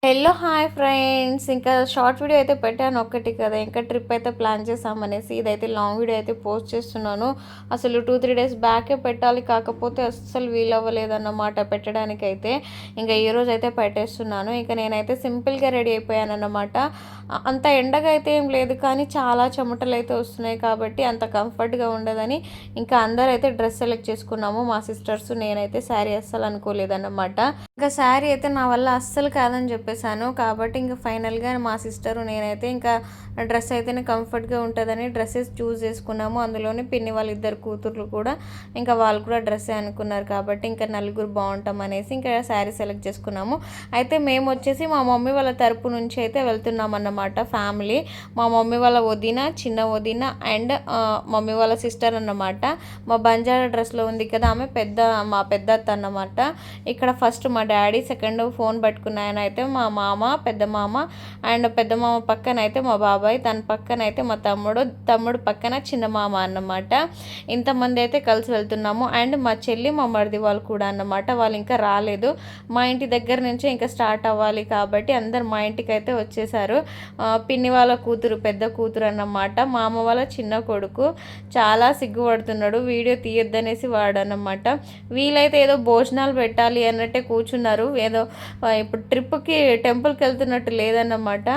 Hello hi friends, ఇంకా short video అయితే పెట్టాను ఒక్కటి కదా. ఇంకా ట్రిప్ అయితే ప్లాన్ చేసామనేసి ఇదైతే లాంగ్ వీడియో అయితే పోస్ట్ చేస్తున్నాను. అసలు 2-3 డేస్ బ్యాకే పెట్టాలి, కాకపోతే అస్సలు వీలవ్వలేదన్నమాట పెట్టడానికైతే. ఇంకా ఈరోజు అయితే పెట్టేస్తున్నాను. ఇంకా నేనైతే సింపుల్గా రెడీ అయిపోయాను అన్నమాట. అంత ఎండగా అయితే ఏం లేదు, కానీ చాలా చెమటలు అయితే వస్తున్నాయి కాబట్టి అంత కంఫర్ట్గా ఉండదని ఇంకా అందరైతే డ్రెస్ సెలెక్ట్ చేసుకున్నాము. మా సిస్టర్స్, నేనైతే శారీ అస్సలు అనుకోలేదన్నమాట. ఇంకా శారీ అయితే నా వల్ల అస్సలు కాదని చెప్పేశాను కాబట్టి ఇంకా ఫైనల్గా మా సిస్టరు నేనైతే ఇంకా డ్రెస్ అయితేనే కంఫర్ట్గా ఉంటుందని డ్రెస్సెస్ చూస్ చేసుకున్నాము. అందులోనే పిన్ని వాళ్ళ ఇద్దరు కూతుర్లు కూడా ఇంకా వాళ్ళు కూడా డ్రెస్సే అనుకున్నారు కాబట్టి ఇంకా నలుగురు బాగుంటాం అనేసి ఇంకా శారీ సెలెక్ట్ చేసుకున్నాము. అయితే మేము వచ్చేసి మా మమ్మీ వాళ్ళ తరపు నుంచి అయితే వెళ్తున్నాం అన్నమాట. ఫ్యామిలీ, మా మమ్మీ వాళ్ళ వదిన, చిన్న వదిన అండ్ మమ్మీ వాళ్ళ సిస్టర్ అన్నమాట. మా బంజారా డ్రెస్లో ఉంది కదా ఆమె మా పెద్ద అత్త అన్నమాట. ఇక్కడ ఫస్ట్ మా డాడీ, సెకండ్ ఫోన్ పట్టుకున్న ఆయన అయితే మా మామ, పెద్ద మామ అండ్ పెద్ద మామ పక్కన అయితే మా బాబాయ్, తన పక్కన అయితే మా తమ్ముడు పక్కన చిన్న మామ అన్నమాట. ఇంతమంది అయితే కలిసి వెళ్తున్నాము. అండ్ మా చెల్లి, మా మరిది వాళ్ళు కూడా అన్నమాట. వాళ్ళు ఇంకా రాలేదు. మా ఇంటి దగ్గర నుంచే ఇంకా స్టార్ట్ అవ్వాలి కాబట్టి అందరు మా ఇంటికి అయితే వచ్చేసారు. పిన్ని వాళ్ళ కూతురు, పెద్ద కూతురు అన్నమాట. మామ వాళ్ళ చిన్న కొడుకు చాలా సిగ్గుపడుతున్నాడు, వీడియో తీయొద్దనేసి వాడు అన్నమాట. వీలైతే ఏదో భోజనాలు పెట్టాలి అన్నట్టే కూర్చున్నారు. ఏదో ఇప్పుడు ట్రిప్కి టెంపుల్కి వెళ్తున్నట్టు లేదన్నమాట.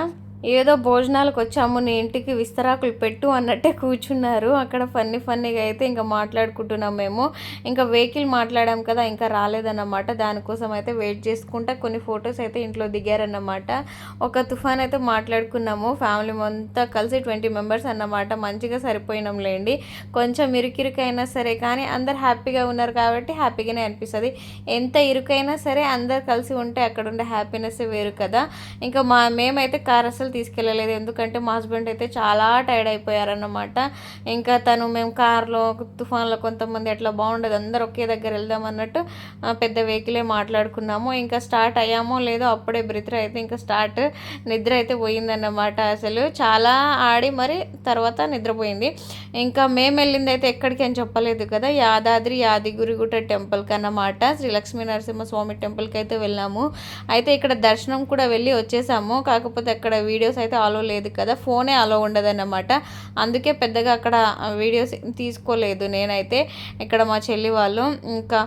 ఏదో భోజనాలకు వచ్చాము, నీ ఇంటికి విస్తరాకులు పెట్టు అన్నట్టే కూర్చున్నారు. అక్కడ ఫన్నీగా అయితే ఇంకా మాట్లాడుకుంటున్నాం మేము. ఇంకా వెహికల్ మాట్లాడాం కదా, ఇంకా రాలేదన్నమాట. దానికోసం అయితే వెయిట్ చేసుకుంటా కొన్ని ఫొటోస్ అయితే ఇంట్లో దిగారన్నమాట. ఒక తుఫాన్ అయితే మాట్లాడుకున్నాము ఫ్యామిలీ అంతా కలిసి, 20 మెంబర్స్ అన్నమాట. మంచిగా సరిపోయినాం లేండి. కొంచెం ఇరుకైనా సరే కానీ అందరు హ్యాపీగా ఉన్నారు కాబట్టి హ్యాపీగానే అనిపిస్తుంది. ఎంత ఇరుకైనా సరే అందరు కలిసి ఉంటే అక్కడ ఉండే హ్యాపీనెస్ వేరు కదా. ఇంకా మేమైతే కార్ అసలు తీసుకెళ్ళలేదు, ఎందుకంటే మా హస్బెండ్ అయితే చాలా టైర్డ్ అయిపోయారన్నమాట. ఇంకా మేము కార్లో తుఫాన్లో కొంతమంది అట్లా బాగుండదు, అందరు ఒకే దగ్గర వెళ్దాం అన్నట్టు పెద్ద వెహికలే మాట్లాడుకున్నాము. ఇంకా స్టార్ట్ అయ్యామో లేదో అప్పుడే బ్రిత్ర అయితే ఇంకా నిద్ర అయితే పోయిందన్నమాట. అసలు చాలా ఆడి మరి తర్వాత నిద్రపోయింది. ఇంకా మేము వెళ్ళింది అయితే ఎక్కడికి అని చెప్పలేదు కదా, యాదగిరిగుట్ట టెంపుల్కి అన్నమాట. శ్రీ లక్ష్మీ నరసింహస్వామి టెంపుల్కి అయితే వెళ్ళాము. అయితే ఇక్కడ దర్శనం కూడా వెళ్ళి వచ్చేసాము. కాకపోతే అక్కడ వీడియోస్ అయితే అలో లేదు కదా, ఫోనే అలో ఉండదన్నమాట. అందుకే పెద్దగా అక్కడ వీడియోస్ తీసుకోలేదు నేనైతే. ఇక్కడ మా చెల్లి వాళ్ళు ఇంకా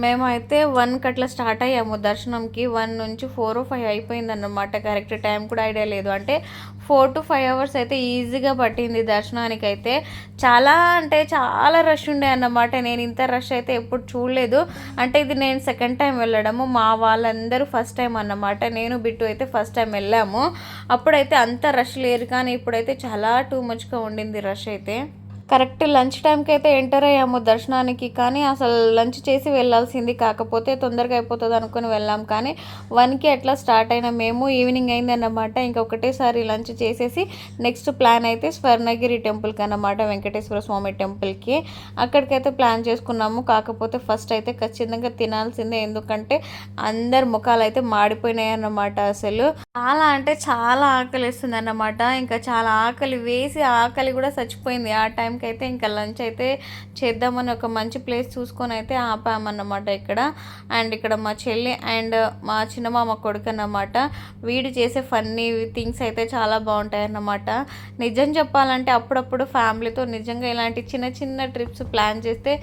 మేమైతే 1కి అట్లా స్టార్ట్ అయ్యాము దర్శనంకి. 1 నుంచి 4-5 అయిపోయిందన్నమాట. కరెక్ట్ టైం కూడా ఐడియా లేదు. అంటే 4 to 5 అవర్స్ అయితే ఈజీగా పట్టింది దర్శనానికి అయితే. చాలా అంటే చాలా రష్ ఉండే అన్నమాట. నేను ఇంత రష్ అయితే ఎప్పుడు చూడలేదు. అంటే ఇది నేను సెకండ్ టైం వెళ్ళడము, మా వాళ్ళందరూ ఫస్ట్ టైం అన్నమాట. నేను బిట్టు అయితే ఫస్ట్ టైం వెళ్ళాము. అప్పుడైతే అంత రష్ లేరు, కానీ ఇప్పుడైతే చాలా టూ మచ్గా ఉండింది రష్ అయితే. కరెక్ట్ లంచ్ టైంకి అయితే ఎంటర్ అయ్యాము దర్శనానికి, కానీ అసలు లంచ్ చేసి వెళ్ళాల్సింది, కాకపోతే తొందరగా అయిపోతుంది అనుకుని వెళ్ళాం. కానీ 1కి అట్లా స్టార్ట్ అయినా మేము, ఈవినింగ్ అయిందన్నమాట. ఇంకా ఒకటేసారి లంచ్ చేసేసి నెక్స్ట్ ప్లాన్ అయితే స్వర్ణగిరి టెంపుల్కి అన్నమాట, వెంకటేశ్వర స్వామి టెంపుల్కి. అక్కడికైతే ప్లాన్ చేసుకున్నాము. కాకపోతే ఫస్ట్ అయితే ఖచ్చితంగా తినాల్సిందే, ఎందుకంటే అందరు ముఖాలు అయితే మాడిపోయినాయి అన్నమాట. అసలు చాలా అంటే చాలా ఆకలి వేస్తుంది అన్నమాట. ఇంకా చాలా ఆకలి కూడా చచ్చిపోయింది. ఆ టైంకి అయితే ఇంకా లంచ్ అయితే చేద్దామని ఒక మంచి ప్లేస్ చూసుకొని అయితే ఆపామన్నమాట ఇక్కడ. అండ్ ఇక్కడ మా చెల్లి అండ్ మా చిన్నమామ కొడుకు అన్నమాట. వీడు చేసే ఫన్నీ థింగ్స్ అయితే చాలా బాగుంటాయి అన్నమాట. నిజం చెప్పాలంటే అప్పుడప్పుడు ఫ్యామిలీతో నిజంగా ఇలాంటి చిన్న ట్రిప్స్ ప్లాన్ చేస్తే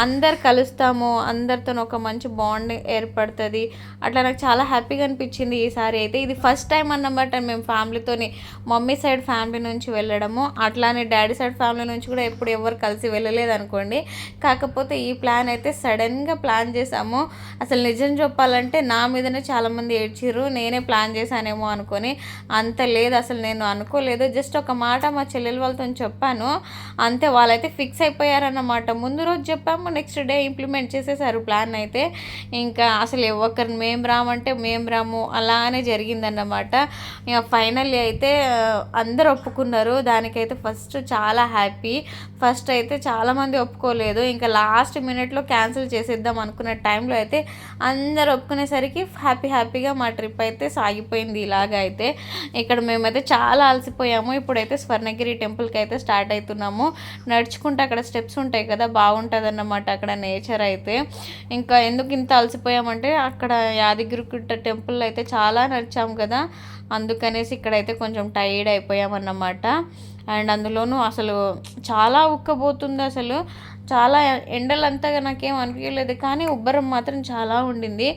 అందరు కలుస్తాము, అందరితో ఒక మంచి బాండ్ ఏర్పడుతుంది. అట్లా నాకు చాలా హ్యాపీగా అనిపించింది ఈసారి అయితే. ఇది ఫస్ట్ టైం అన్నమాట మేము ఫ్యామిలీతోని, మమ్మీ సైడ్ ఫ్యామిలీ నుంచి వెళ్ళడము. అట్లానే డాడీ సైడ్ ఫ్యామిలీ నుంచి కూడా ఎప్పుడు ఎవరు కలిసి వెళ్ళలేదు అనుకోండి. కాకపోతే ఈ ప్లాన్ అయితే సడన్గా ప్లాన్ చేసాము. అసలు నిజం చెప్పాలంటే నా మీదనే చాలామంది ఏడ్చిర్రు, నేనే ప్లాన్ చేశానేమో అనుకొని. అంత లేదు, అసలు నేను అనుకోలేదు. జస్ట్ ఒక మాట మా చెల్లెల వాళ్ళతో చెప్పాను అంతే, వాళ్ళైతే ఫిక్స్ అయిపోయారన్నమాట. ముందు రోజు చెప్పాము, నెక్స్ట్ డే ఇంప్లిమెంట్ చేసేసారు ప్లాన్ అయితే. ఇంకా అసలు ఒక్కరిని మేము రామంటే మేము రాము అలానే జరిగిందన్నమాట. అన్నమాట. ఇక ఫైనల్లీ అయితే అందరు ఒప్పుకున్నారు. దానికైతే ఫస్ట్ చాలా హ్యాపీ. ఫస్ట్ అయితే చాలామంది ఒప్పుకోలేదు. ఇంకా లాస్ట్ మినిట్లో క్యాన్సిల్ చేసేద్దాం అనుకున్న టైంలో అయితే అందరు ఒప్పుకునేసరికి హ్యాపీగా మా ట్రిప్ అయితే సాగిపోయింది. ఇలాగ అయితే ఇక్కడ మేమైతే చాలా అలసిపోయాము. ఇప్పుడైతే స్వర్ణగిరి టెంపుల్కి అయితే స్టార్ట్ అవుతున్నాము. నడుచుకుంటూ అక్కడ స్టెప్స్ ఉంటాయి కదా, బాగుంటుంది అన్నమాట అక్కడ నేచర్ అయితే. ఇంకా ఎందుకు ఇంత అలసిపోయామంటే అక్కడ యాదగిరిగుట్ట టెంపుల్ అయితే చాలా నడిచాము కదా, అందుకనేసి ఇక్కడైతే కొంచెం టైర్డ్ అయిపోయామన్నమాట. అండ్ అందులోనూ అసలు చాలా ఉక్కబోతుంది. అసలు చాలా ఎండలు అంతగా నాకేం అనిపించలేదు, కానీ ఉబ్బరం మాత్రం చాలా ఉండింది.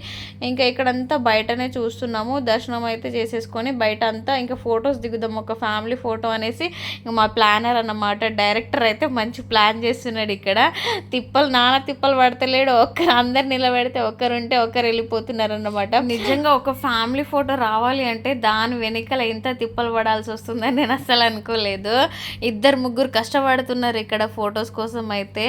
ఇంకా ఇక్కడంతా బయటనే చూస్తున్నాము. దర్శనం అయితే చేసేసుకొని బయట అంతా ఇంకా ఫొటోస్ దిగుదాం, ఒక ఫ్యామిలీ ఫోటో అనేసి ఇంకా మా ప్లానర్ అన్నమాట, డైరెక్టర్ అయితే మంచి ప్లాన్ చేస్తున్నాడు. ఇక్కడ నానా తిప్పలు పడతలేడు. అందరు నిలబెడితే ఒకరుంటే ఒకరు వెళ్ళిపోతున్నారు అన్నమాట. నిజంగా ఒక ఫ్యామిలీ ఫోటో రావాలి అంటే దాని వెనకాల ఎంత తిప్పలు పడాల్సి వస్తుందని నేను అస్సలు అనుకోలేదు. 2-3 కష్టపడుతున్నారు ఇక్కడ ఫొటోస్ కోసం అయితే.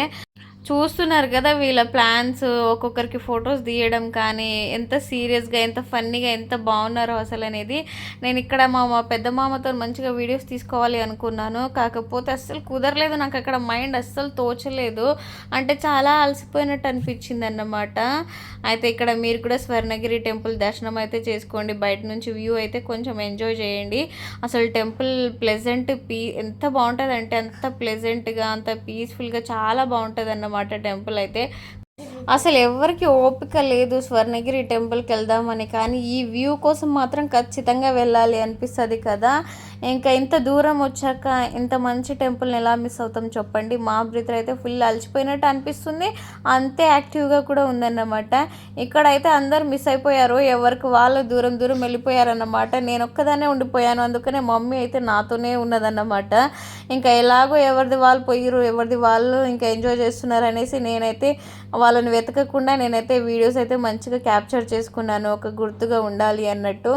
చూస్తున్నారు కదా వీళ్ళ ప్లాన్స్, ఒక్కొక్కరికి ఫొటోస్ తీయడం కానీ ఎంత సీరియస్గా, ఎంత ఫన్నీగా, ఎంత బాగున్నారో అసలు అనేది. నేను ఇక్కడ మా పెద్ద మామతో మంచిగా వీడియోస్ తీసుకోవాలి అనుకున్నాను, కాకపోతే అస్సలు కుదరలేదు. నాకు అక్కడ మైండ్ అస్సలు తోచలేదు, అంటే చాలా అలసిపోయినట్టు అనిపించింది అన్నమాట. అయితే ఇక్కడ మీరు కూడా స్వర్ణగిరి టెంపుల్ దర్శనం అయితే చేసుకోండి. బయట నుంచి వ్యూ అయితే కొంచెం ఎంజాయ్ చేయండి. అసలు టెంపుల్ ప్లెజెంట్ ఎంత బాగుంటుంది అంటే అంత ప్లెజెంట్గా, అంత పీస్ఫుల్గా చాలా బాగుంటుంది అన్నమాట టెంపుల్ అయితే. అసలు ఎవరికి ఓపిక లేదు స్వర్ణగిరి టెంపుల్కి వెళ్దామని, కానీ ఈ వ్యూ కోసం మాత్రం ఖచ్చితంగా వెళ్ళాలి అనిపిస్తుంది కదా. ఇంకా ఇంత దూరం వచ్చాక ఇంత మంచి టెంపుల్ని ఎలా మిస్ అవుతాం చెప్పండి. మా బ్రదర్ అయితే ఫుల్ అలసిపోయినట్టు అనిపిస్తుంది, అంతే యాక్టివ్గా కూడా ఉందన్నమాట. ఇక్కడైతే అందరు మిస్ అయిపోయారు, ఎవరికి వాళ్ళు దూరం వెళ్ళిపోయారన్నమాట. నేను ఒక్కదానే ఉండిపోయాను, అందుకనే మమ్మీ అయితే నాతోనే ఉన్నదన్నమాట. ఇంకా ఎలాగో ఎవరిది వాళ్ళు పోయిరు, ఎవరిది వాళ్ళు ఇంకా ఎంజాయ్ చేస్తున్నారు అనేసి నేనైతే వాళ్ళని వెతకకుండా నేనైతే వీడియోస్ అయితే మంచిగా క్యాప్చర్ చేసుకున్నాను, ఒక గుర్తుగా ఉండాలి అన్నట్టు.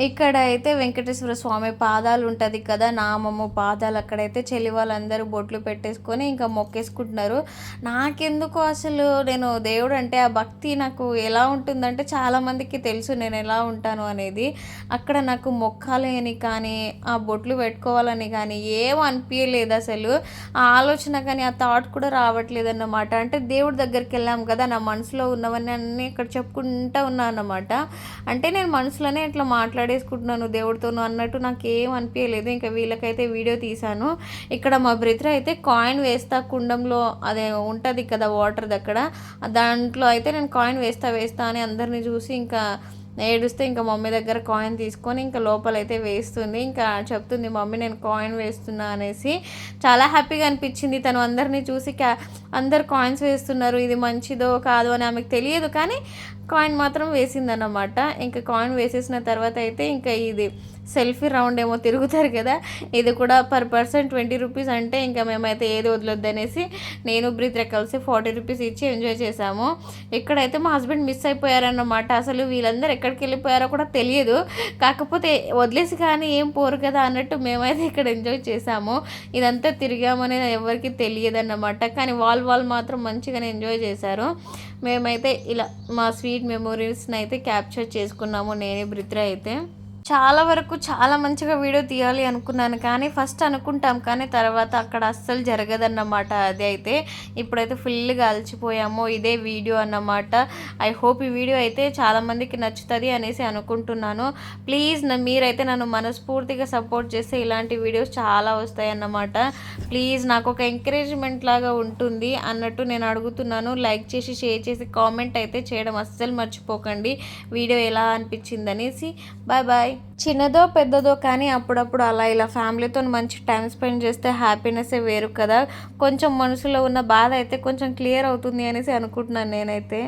ఇక్కడ అయితే వెంకటేశ్వర స్వామి పాదాలు ఉంటుంది కదా, నామము పాదాలు, అక్కడైతే చెల్లి వాళ్ళందరూ బొట్లు పెట్టేసుకొని ఇంకా మొక్కేసుకుంటున్నారు. నాకెందుకు అసలు నేను దేవుడు అంటే ఆ భక్తి నాకు ఎలా ఉంటుందంటే చాలామందికి తెలుసు నేను ఎలా ఉంటాను అనేది. అక్కడ నాకు మొక్కాలి అని కానీ ఆ బొట్లు పెట్టుకోవాలని కానీ ఏం అనిపించలేదు అసలు. ఆ ఆలోచన కానీ ఆ థాట్ కూడా రావట్లేదు అన్నమాట. అంటే దేవుడి దగ్గరికి వెళ్ళాం కదా, నా మనసులో ఉన్నవన్నీ అన్నీ ఇక్కడ చెప్పుకుంటూ ఉన్నా అన్నమాట. అంటే నేను మనసులోనే ఇట్లా మాట్లాడేసుకుంటున్నాను దేవుడితోను అన్నట్టు నాకు ఏం అనిపించలేదు. ఇంకా వీళ్ళకైతే వీడియో తీశాను. ఇక్కడ మా బ్రదర్ అయితే కాయిన్ వేస్తా, కుండంలో అదే ఉంటుంది కదా వాటర్ దగ్గర, దాంట్లో అయితే నేను కాయిన్ వేస్తా అని అందరినీ చూసి ఇంకా ఏడుస్తే ఇంకా మమ్మీ దగ్గర కాయిన్ తీసుకొని ఇంకా లోపలైతే వేస్తుంది. ఇంకా చెప్తుంది మమ్మీ నేను కాయిన్ వేస్తున్నా అనేసి. చాలా హ్యాపీగా అనిపించింది. తను అందరినీ చూసి అందరు కాయిన్స్ వేస్తున్నారు, ఇది మంచిదో కాదో అని ఆమెకు తెలియదు, కానీ కాయిన్ మాత్రం వేసిందన్నమాట. ఇంకా కాయిన్ వేసేసిన తర్వాత అయితే ఇంకా ఇది సెల్ఫీ రౌండ్ ఏమో తిరుగుతారు కదా, ఇది కూడా పర్ పర్సన్ 20 రూపీస్. అంటే ఇంకా మేమైతే ఏది వదలొద్దు అనేసి నేను బ్రదర్ కలిసి 40 రూపీస్ ఇచ్చి ఎంజాయ్ చేసాము. ఇక్కడైతే మా హస్బెండ్ మిస్ అయిపోయారన్నమాట. అసలు వీళ్ళందరూ ఎక్కడికి వెళ్ళిపోయారో కూడా తెలియదు, కాకపోతే వదిలేసి కానీ ఏం పోరు కదా అన్నట్టు మేమైతే ఇక్కడ ఎంజాయ్ చేసాము. ఇదంతా తిరిగామని ఎవరికి తెలియదు అన్నమాట, కానీ వాళ్ళు మాత్రం మంచిగానే ఎంజాయ్ చేశారు. మేమైతే ఇలా మా స్వీట్ మెమొరీస్ని అయితే క్యాప్చర్ చేసుకున్నాము నేను బ్రదర్ అయితే. చాలా వరకు చాలా మంచిగా వీడియో తీయాలి అనుకున్నాను, కానీ ఫస్ట్ అనుకుంటాం కానీ తర్వాత అక్కడ అస్సలు జరగదన్నమాట. అది అయితే ఇప్పుడైతే ఫుల్గా అలసిపోయాము. ఇదే వీడియో అన్నమాట. ఐ హోప్ ఈ వీడియో అయితే చాలామందికి నచ్చుతుంది అనేసి అనుకుంటున్నాను. ప్లీజ్ మీరైతే నన్ను మనస్ఫూర్తిగా సపోర్ట్ చేస్తే ఇలాంటి వీడియోస్ చాలా వస్తాయి అన్నమాట. ప్లీజ్ నాకు ఒక ఎంకరేజ్మెంట్ లాగా ఉంటుంది అన్నట్టు నేను అడుగుతున్నాను. లైక్ చేసి షేర్ చేసి కామెంట్ అయితే చేయడం అస్సలు మర్చిపోకండి వీడియో ఎలా అనిపించింది అనేసి. బాయ్. చిన్నదో పెద్దదో కానీ అప్పుడప్పుడు అలా ఇలా ఫ్యామిలీతో మంచి టైం స్పెండ్ చేస్తే హ్యాపీనెస్సే వేరు కదా. కొంచెం మనసులో ఉన్న బాధ అయితే కొంచెం క్లియర్ అవుతుంది అనేసి అనుకుంటున్నాను నేనైతే.